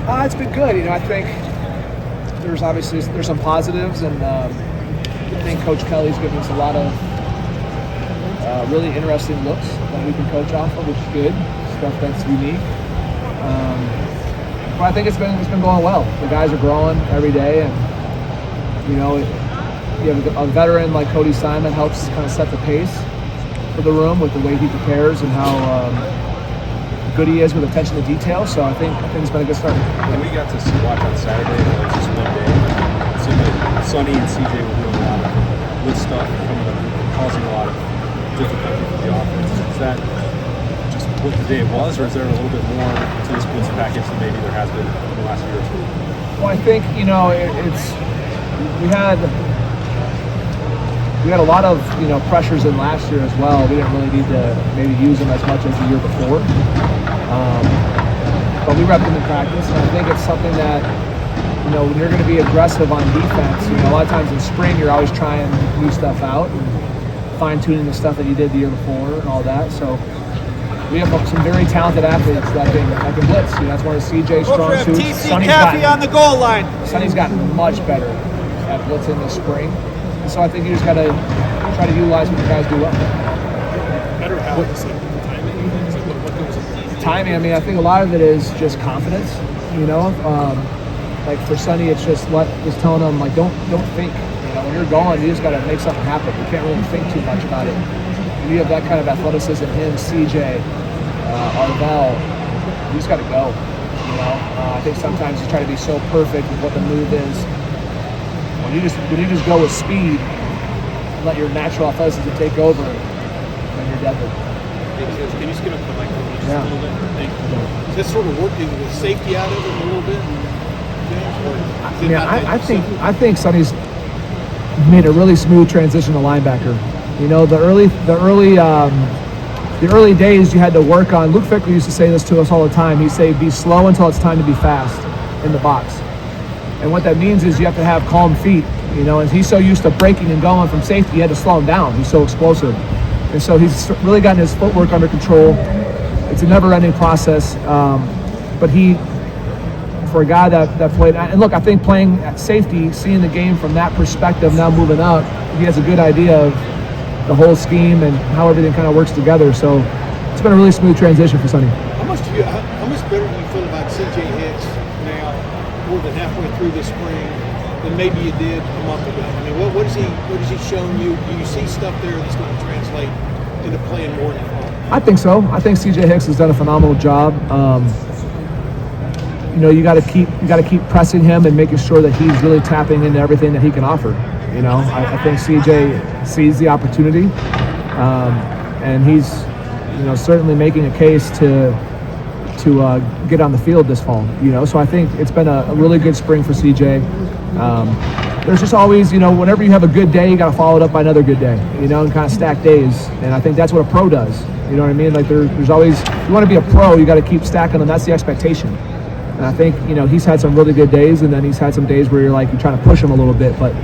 It's been good. I think there's some positives, and I think Coach Kelly's given us a lot of really interesting looks that we can coach off of, which is good, stuff that's unique. But I think it's been going well. The guys are growing every day, and you have a veteran like Cody Simon helps kind of set the pace for the room with the way he prepares and how good he is with attention to detail. So I think it's been a good start. When we got to watch on Saturday, it was just one day. It seemed like Sonny and CJ were doing a lot of good stuff, coming up, causing a lot of difficulty for the offense. Is that just what the day was, or is there a little bit more to this blitz package than maybe there has been in the last year or two? Well, I think we had a lot of pressures in last year as well. We didn't really need to maybe use them as much as the year before, but we repped them in practice, and I think it's something that when you're going to be aggressive on defense, a lot of times in spring you're always trying new stuff out and fine-tuning the stuff that you did the year before and all that. So we have some very talented athletes that can blitz. That's one of CJ's strong suits. Sonny's on the goal line. Sonny's gotten much better at blitzing this spring. And so I think you just got to try to utilize what the guys do well. Better how it's like timing. It's like what goes into timing. I mean, I think a lot of it is just confidence. Like for Sonny, it's just telling him like don't think. When you're going, you just got to make something happen. You can't really think too much about it. When you have that kind of athleticism, him, CJ, Arvell, you just got to go. I think sometimes you try to be so perfect with what the move is. When you just go with speed and let your natural athleticism take over, then you're deadly. Can you skip up the microphone just Yeah. a little bit? Thank you. Yeah. Is that sort of working the safety out of it a little bit? I think Sonny's made a really smooth transition to linebacker. The early days you had to work on. Luke Fickler used to say this to us all the time. He'd say, "Be slow until it's time to be fast in the box." And what that means is you have to have calm feet. And he's so used to breaking and going from safety, you had to slow him down. He's so explosive, and so he's really gotten his footwork under control. It's a never-ending process, but for a guy that played, and look, I think playing at safety, seeing the game from that perspective, now moving up, he has a good idea of the whole scheme and how everything kind of works together. So it's been a really smooth transition for Sonny. How much better do you feel about CJ Hicks now, more than halfway through this spring, than maybe you did a month ago? I mean, what has he shown you? Do you see stuff there that's going to translate into playing more than fall? I think so. I think CJ Hicks has done a phenomenal job. You got to keep pressing him and making sure that he's really tapping into everything that he can offer. I think CJ sees the opportunity, and he's certainly making a case to get on the field this fall. So I think it's been a really good spring for CJ. There's just always, whenever you have a good day, you got to follow it up by another good day, and kind of stack days. And I think that's what a pro does. You know what I mean? Like there's always, if you want to be a pro, you got to keep stacking them. That's the expectation. And I think, he's had some really good days, and then he's had some days where you're trying to push him a little bit. But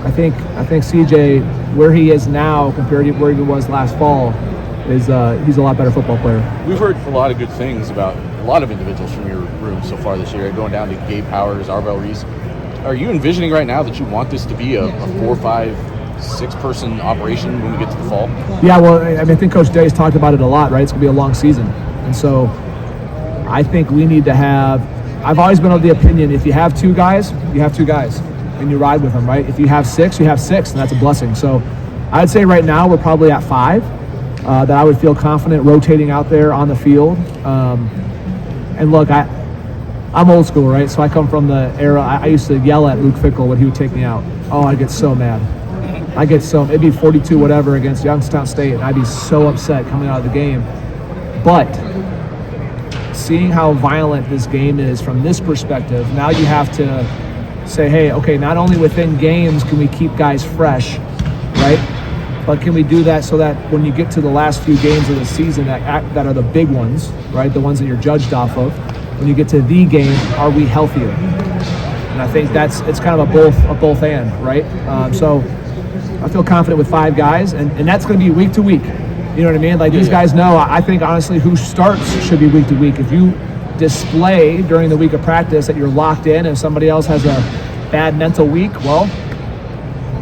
I think CJ, where he is now compared to where he was last fall, is he's a lot better football player. We've heard a lot of good things about a lot of individuals from your room so far this year, going down to Gabe Powers, Arvell Reese. Are you envisioning right now that you want this to be a 4, 5, 6-person operation when we get to the fall? Yeah, well, I think Coach Day's talked about it a lot, right? It's going to be a long season. And so I think we need to have – I've always been of the opinion, if you have 2 guys, you have 2 guys, and you ride with them, right? If you have 6, you have 6, and that's a blessing. So I'd say right now we're probably at 5 that I would feel confident rotating out there on the field. And look, I'm old school, right? So I come from the era, I used to yell at Luke Fickell when he would take me out. Oh, I'd get so mad. It'd be 42 whatever against Youngstown State, and I'd be so upset coming out of the game. But seeing how violent this game is from this perspective, now you have to say, hey, okay, not only within games can we keep guys fresh, right? But can we do that so that when you get to the last few games of the season that are the big ones, right, the ones that you're judged off of, when you get to the game, are we healthier? And I think it's kind of a both and, right? So I feel confident with 5 guys, and that's going to be week to week. You know what I mean? These guys know. I think honestly, who starts should be week to week. If you display during the week of practice that you're locked in, and somebody else has a bad mental week, well,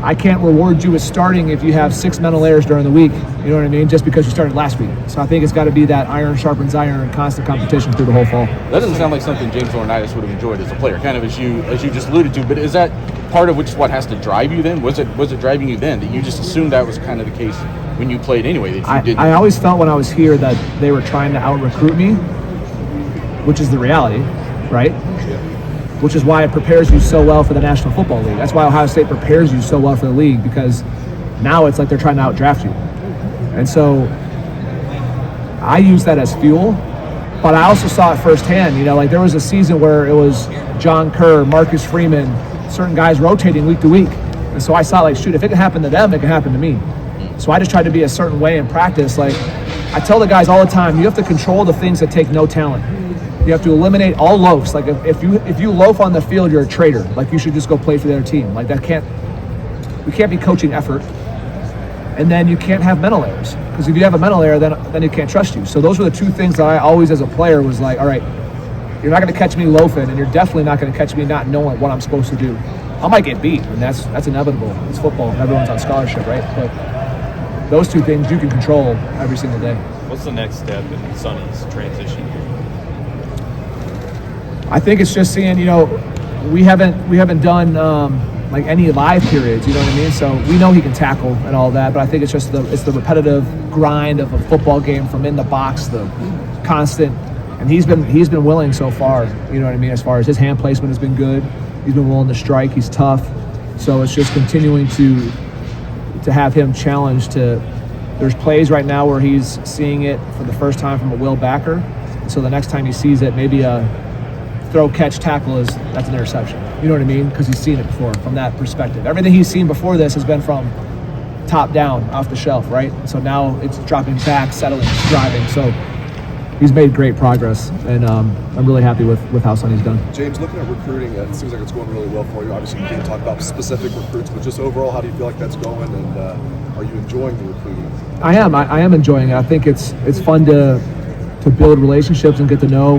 I can't reward you with starting if you have 6 mental errors during the week, you know what I mean, just because you started last week. So I think it's got to be that iron sharpens iron and constant competition through the whole fall. That doesn't sound like something James Laurinaitis would have enjoyed as a player, kind of as you just alluded to. But is that part of which is what has to drive you then? Was it driving you then that you just assumed that was kind of the case when you played anyway? That you didn't? I always felt when I was here that they were trying to out-recruit me, which is the reality, right? Which is why it prepares you so well for the National Football League. That's why Ohio State prepares you so well for the league, because now it's like they're trying to outdraft you. And so I use that as fuel, but I also saw it firsthand. You know, like there was a season where it was John Kerr, Marcus Freeman, certain guys rotating week to week. And so I saw, like, shoot, if it can happen to them, it can happen to me. So I just tried to be a certain way in practice. Like, I tell the guys all the time, you have to control the things that take no talent. You have to eliminate all loafs. Like if you loaf on the field, you're a traitor. Like you should just go play for the other team. Like we can't be coaching effort. And then you can't have mental errors. Because if you have a mental error, then you can't trust you. So those were the two things that I always as a player was like, all right, you're not going to catch me loafing, and you're definitely not going to catch me not knowing what I'm supposed to do. I might get beat, and that's inevitable. It's football. Everyone's on scholarship, right? But those two things you can control every single day. What's the next step in Sonny's transition? I think it's just seeing, you know, we haven't done like any live periods, you know what I mean? So we know he can tackle and all that, but I think it's just the repetitive grind of a football game from in the box, the constant, and he's been willing so far, you know what I mean, as far as his hand placement has been good. He's been willing to strike, he's tough. So it's just continuing to have him challenged to, there's plays right now where he's seeing it for the first time from a Will backer. So the next time he sees it, maybe a throw, catch, tackle that's an interception. You know what I mean? Because he's seen it before from that perspective. Everything he's seen before this has been from top down, off the shelf, right? So now it's dropping back, settling, driving. So he's made great progress, and I'm really happy with how Sonny's done. James, looking at recruiting, it seems like it's going really well for you. Obviously, you can't talk about specific recruits, but just overall, how do you feel like that's going, and are you enjoying the recruiting? I am enjoying it. I think it's fun to build relationships and get to know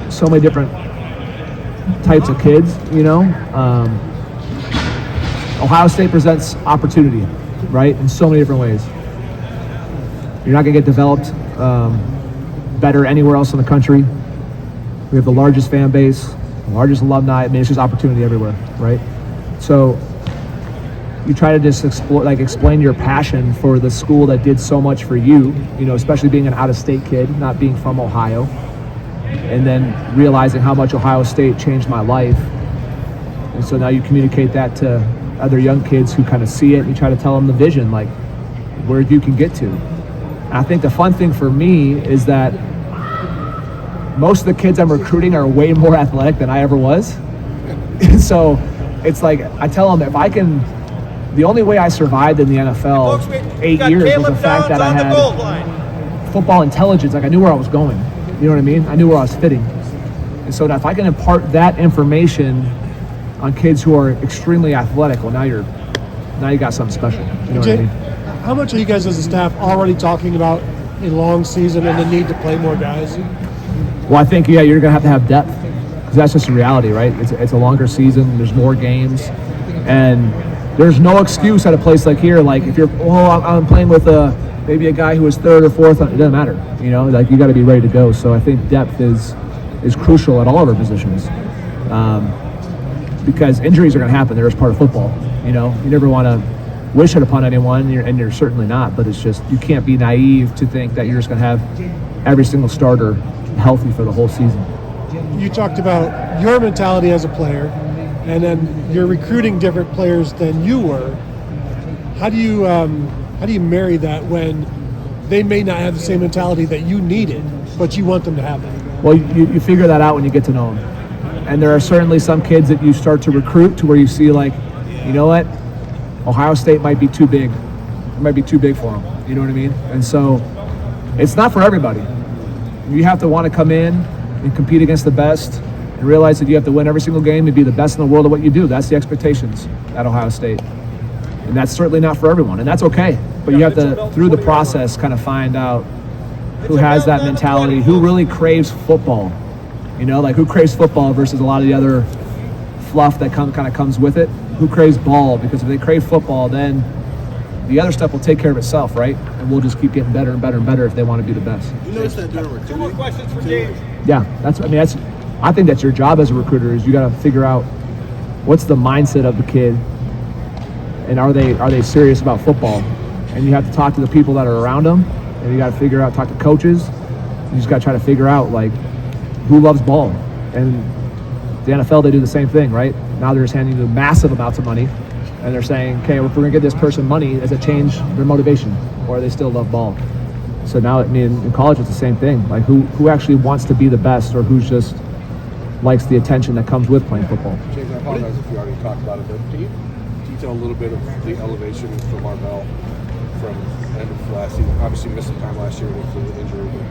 so many different types of kids, you know. Ohio State presents opportunity, right, in so many different ways. You're not going to get developed better anywhere else in the country. We have the largest fan base, the largest alumni. I mean, it's just opportunity everywhere, right? So you try to just explain your passion for the school that did so much for you, you know, especially being an out-of-state kid, not being from Ohio, and then realizing how much Ohio State changed my life. And so now you communicate that to other young kids who kind of see it, and you try to tell them the vision, like where you can get to. And I think the fun thing for me is that most of the kids I'm recruiting are way more athletic than I ever was. And so it's like, I tell them, if I can, the only way I survived in the NFL 8 years was the fact that I had football intelligence. Like I knew where I was going. You know what I mean? I knew where I was fitting. And so if I can impart that information on kids who are extremely athletic, well, now you got something special. You know what I mean? How much are you guys as a staff already talking about a long season and the need to play more guys? Well, I think, you're going to have depth, because that's just the reality, right? It's a longer season. There's more games. And there's no excuse at a place like here. Like if I'm playing with maybe a guy who was third or fourth, it doesn't matter. You know, like you got to be ready to go. So I think depth is crucial at all of our positions, because injuries are going to happen. They're just part of football. You know, you never want to wish it upon anyone, and you're certainly not. But it's just, you can't be naive to think that you're just going to have every single starter healthy for the whole season. You talked about your mentality as a player, and then you're recruiting different players than you were. How do you marry that when they may not have the same mentality that you needed, but you want them to have it? Well, you figure that out when you get to know them. And there are certainly some kids that you start to recruit to where you see, like, you know what, Ohio State might be too big. It might be too big for them. You know what I mean? And so it's not for everybody. You have to want to come in and compete against the best and realize that you have to win every single game and be the best in the world at what you do. That's the expectations at Ohio State. And that's certainly not for everyone, and that's okay. But you have to, through the process, kind of find out who has that mentality, who really craves football, You know, like who craves football versus a lot of the other fluff that kind of comes with it? Who craves ball? Because if they crave football, then the other stuff will take care of itself, right? And we'll just keep getting better and better and better if they want to be the best. You notice that during recruiting? 2 more questions for James. Yeah, I think that's your job as a recruiter is you got to figure out what's the mindset of the kid and are they serious about football? And you have to talk to the people that are around them, and you got to figure out, talk to coaches. You just got to try to figure out like who loves ball. And the NFL, they do the same thing, right? Now they're just handing you massive amounts of money, and they're saying, okay, if we're gonna give this person money, does it change their motivation, or they still love ball? So now, I mean, in college, it's the same thing. Like who actually wants to be the best, or who's just likes the attention that comes with playing football? James, I apologize if you already talked about it, but can you detail a little bit of the elevation for Marvell from end of last season? Obviously, missed some time last year with the injury, but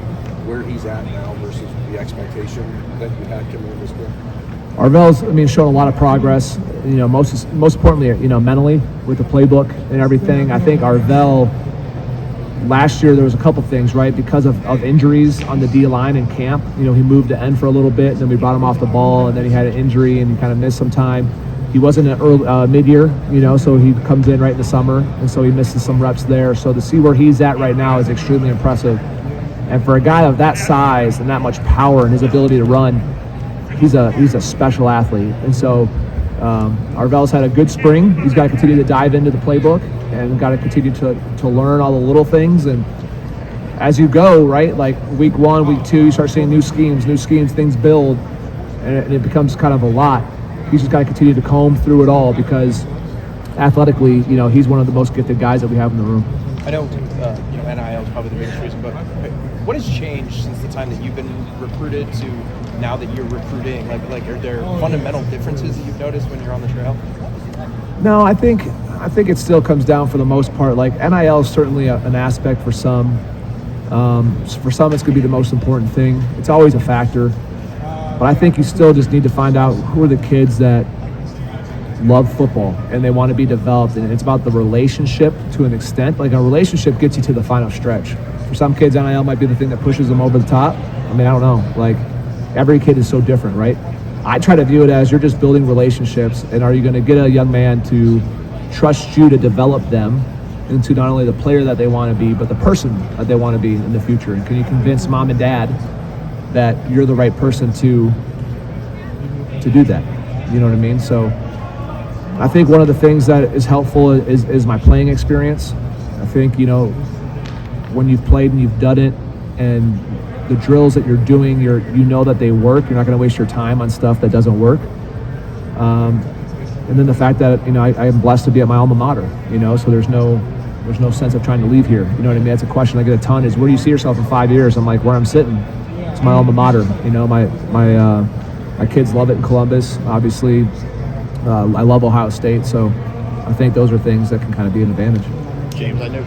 where he's at now versus the expectation that you had coming in this spring? Arvell's, shown a lot of progress. You know, most importantly, mentally with the playbook and everything. I think Arvell last year there was a couple things, right? Because of injuries on the D line in camp. You know, he moved to end for a little bit, and then we brought him off the ball, and then he had an injury and he kind of missed some time. He wasn't an early mid-year, so he comes in right in the summer, and so he misses some reps there. So to see where he's at right now is extremely impressive. And for a guy of that size and that much power and his ability to run, he's a special athlete. And so Arvell's had a good spring. He's got to continue to dive into the playbook and got to continue to learn all the little things. And as you go, right, like week 1, week 2, you start seeing new schemes, things build, and it becomes kind of a lot. He's just got to continue to comb through it all because athletically, he's one of the most gifted guys that we have in the room. I know, NIL is probably the biggest reason, but what has changed since the time that you've been recruited to now that you're recruiting? Like, are there fundamental differences that you've noticed when you're on the trail? No, I think it still comes down for the most part. Like NIL is certainly an aspect for some. For some, it's going to be the most important thing. It's always a factor. But I think you still just need to find out who are the kids that love football and they want to be developed. And it's about the relationship to an extent. Like a relationship gets you to the final stretch. For some kids, NIL might be the thing that pushes them over the top. I don't know. Like every kid is so different, right? I try to view it as you're just building relationships, and are you going to get a young man to trust you to develop them into not only the player that they want to be, but the person that they want to be in the future? And can you convince mom and dad that you're the right person to do that? You know what I mean? So I think one of the things that is helpful is my playing experience. I think, when you've played and you've done it and the drills that you're doing, you know that they work. You're not going to waste your time on stuff that doesn't work. And then the fact that, I am blessed to be at my alma mater, so there's no sense of trying to leave here. You know what I mean? That's a question I get a ton is, where do you see yourself in 5 years? I'm like, where I'm sitting. It's my alma mater. My kids love it in Columbus, obviously. I love Ohio State, so I think those are things that can kind of be an advantage. James, I know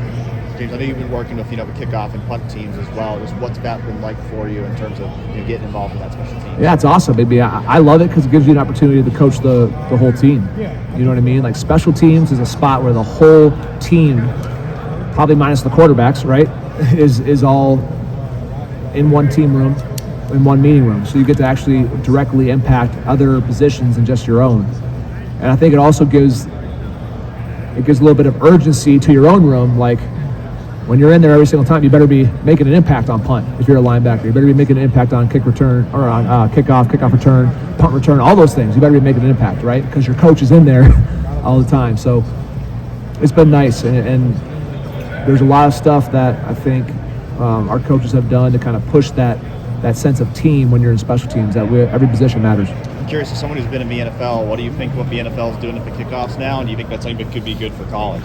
you've been working with with kickoff and punt teams as well. Just what's that been like for you in terms of getting involved in that special team? Yeah, it's awesome. I love it because it gives you an opportunity to coach the whole team. You know what I mean? Like special teams is a spot where the whole team, probably minus the quarterbacks, right, is all in one team room, in one meeting room. So you get to actually directly impact other positions than just your own. And I think it also gives a little bit of urgency to your own room. Like when you're in there every single time, you better be making an impact on punt. If you're a linebacker, you better be making an impact on kick return or on kickoff return, punt return, all those things. You better be making an impact, right? Because your coach is in there all the time. So it's been nice, and there's a lot of stuff that I think our coaches have done to kind of push that sense of team when you're in special teams. That every position matters. I'm curious, as someone who's been in the NFL, what do you think what the NFL is doing at the kickoffs now, and do you think that's something that could be good for college?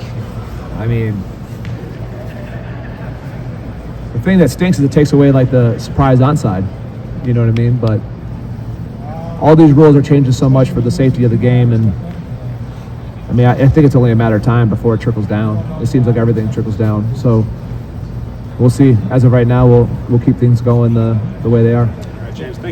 The thing that stinks is it takes away like the surprise onside. You know what I mean? But all these rules are changing so much for the safety of the game, and I think it's only a matter of time before it trickles down. It seems like everything trickles down. So we'll see. As of right now, we'll keep things going the way they are. All right, James, thank you.